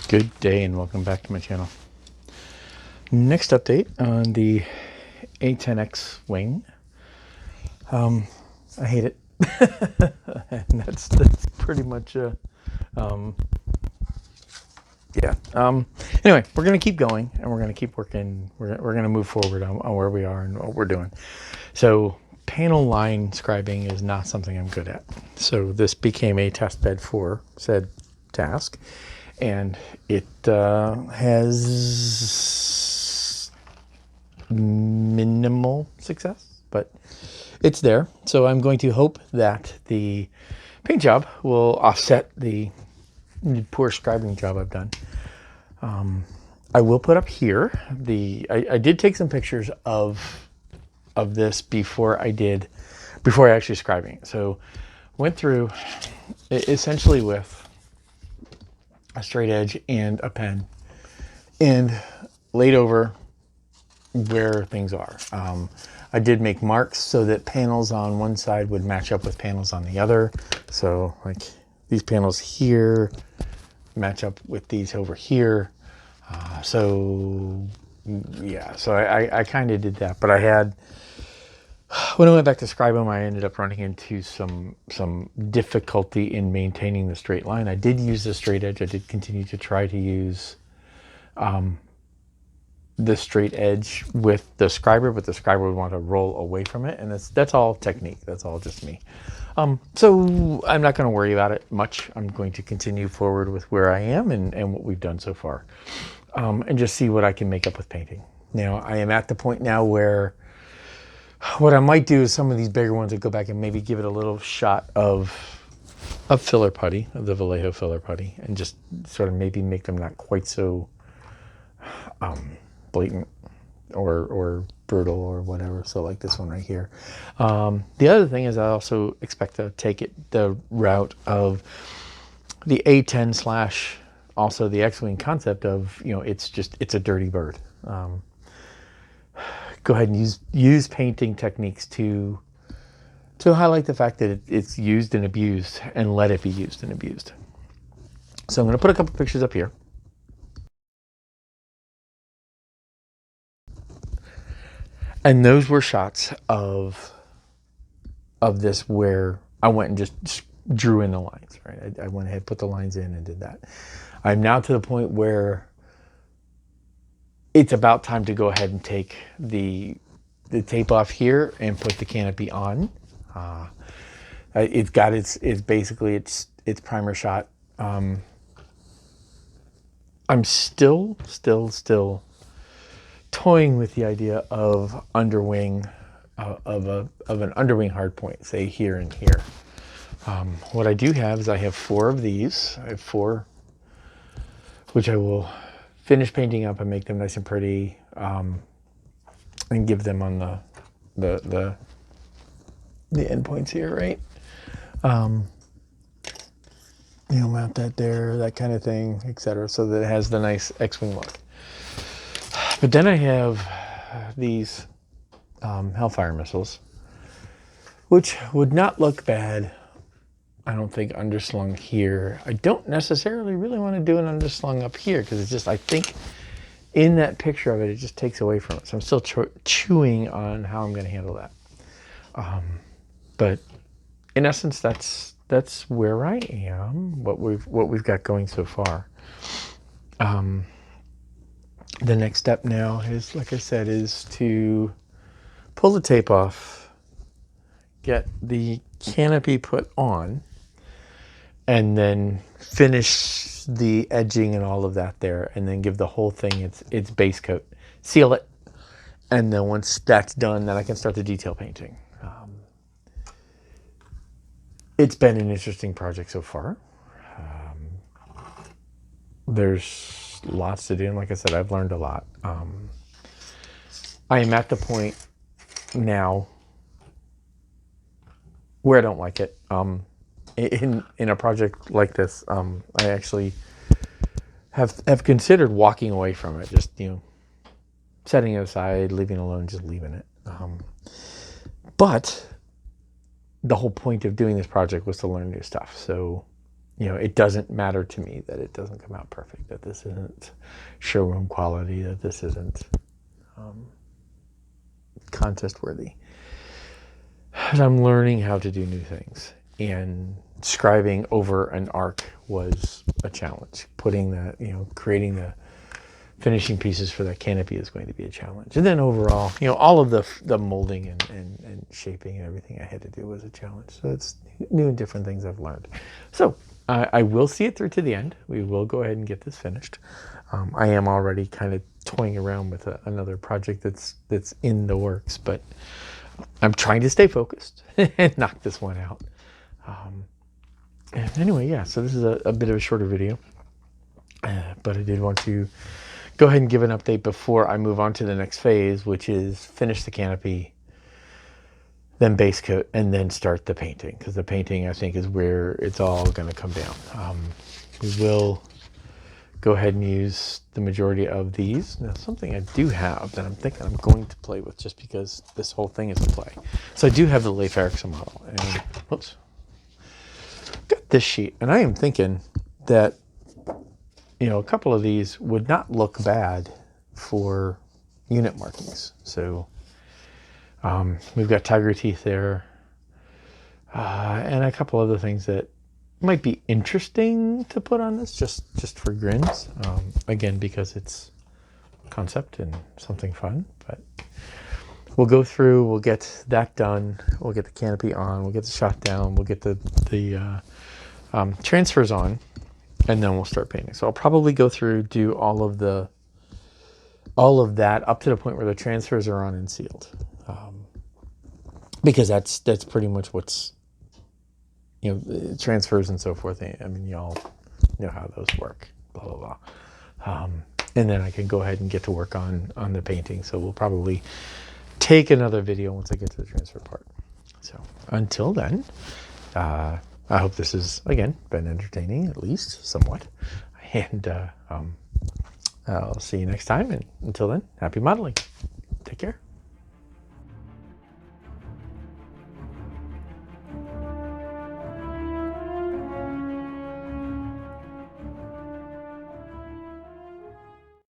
Good day and welcome back to my channel. Next update on the A-10 Xwing. I hate it. And that's pretty much yeah. Anyway, we're gonna keep going and we're gonna keep working. We're gonna move forward on where we are and what we're doing. So panel line scribing is not something I'm good at. So this became a test bed for said task, and it has minimal success, but it's there. So I'm going to hope that the paint job will offset the poor scribing job I've done. I will put up here I did take some pictures of this before I actually scribing it. So went through essentially with a straight edge and a pen and laid over where things are. I did make marks so that panels on one side would match up with panels on the other. So like these panels here match up with these over here. So I kind of did that, but when I went back to scribe them, I ended up running into some difficulty in maintaining the straight line. I did use the straight edge. I did continue to try to use the straight edge with the scriber, but the scriber would want to roll away from it, and that's all technique. That's all just me. So I'm not going to worry about it much. I'm going to continue forward with where I am and what we've done so far, and just see what I can make up with painting. Now I am at the point now where what I might do is some of these bigger ones would go back and maybe give it a little shot of filler putty, of the Vallejo filler putty, and just sort of maybe make them not quite so blatant or brutal or whatever. So like this one right here. The other thing is I also expect to take it the route of the A-10 / also the Xwing concept of, it's a dirty bird. Go ahead and use painting techniques to highlight the fact that it's used and abused, and let it be used and abused. So I'm going to put a couple pictures up here. And those were shots of this where I went and just drew in the lines, right? I went ahead, put the lines in and did that. I'm now to the point where it's about time to go ahead and take the tape off here and put the canopy on. It's got its primer shot. I'm still toying with the idea of underwing, of an underwing hardpoint, say here and here. What I do have is I have 4 of these. I have 4, which I will finish painting up and make them nice and pretty, and give them on the end points here, right? Mount that there, that kind of thing, etc., so that it has the nice Xwing look. But then I have these Hellfire missiles, which would not look bad, I don't think, underslung here. I don't necessarily really want to do an underslung up here, because it's just, I think in that picture of it, it just takes away from it. So I'm still chewing on how I'm going to handle that. But in essence, that's where I am, what we've got going so far. The next step now is, like I said, is to pull the tape off, get the canopy put on, and then finish the edging and all of that there, and then give the whole thing its base coat, seal it, and then once that's done, then I can start the detail painting. It's been an interesting project so far. There's lots to do, and like I said, I've learned a lot. I am at the point now where I don't like it. In a project like this, I actually have considered walking away from it, just setting it aside, leaving it alone, just leaving it. But the whole point of doing this project was to learn new stuff. So it doesn't matter to me that it doesn't come out perfect, that this isn't showroom quality, that this isn't contest worthy. And I'm learning how to do new things, and scribing over an arc was a challenge. Putting that, creating the finishing pieces for that canopy is going to be a challenge. And then overall, all of the molding and shaping and everything I had to do was a challenge. So it's new and different things I've learned. So I will see it through to the end. We will go ahead and get this finished. I am already kind of toying around with another project that's in the works, but I'm trying to stay focused and knock this one out. And anyway, yeah, so this is a bit of a shorter video, but I did want to go ahead and give an update before I move on to the next phase, which is finish the canopy, then base coat, and then start the painting, because the painting, I think, is where it's all going to come down. We will go ahead and use the majority of these. Now, something I do have that I'm thinking I'm going to play with, just because this whole thing is a play. So I do have the Leif Erikson model, and whoops, got this sheet, and I am thinking that a couple of these would not look bad for unit markings. So we've got tiger teeth there, and a couple other things that might be interesting to put on this, just for grins. Again, because it's concept and something fun. But we'll go through, we'll get that done, we'll get the canopy on, we'll get the shot down, we'll get the transfers on, and then we'll start painting. So I'll probably go through, do all of that up to the point where the transfers are on and sealed, because that's pretty much what's transfers and so forth. I mean, y'all know how those work. Blah blah blah. And then I can go ahead and get to work on the painting. So we'll probably take another video once I get to the transfer part. So until then, I hope this has, again, been entertaining, at least somewhat. And I'll see you next time. And until then, happy modeling. Take care.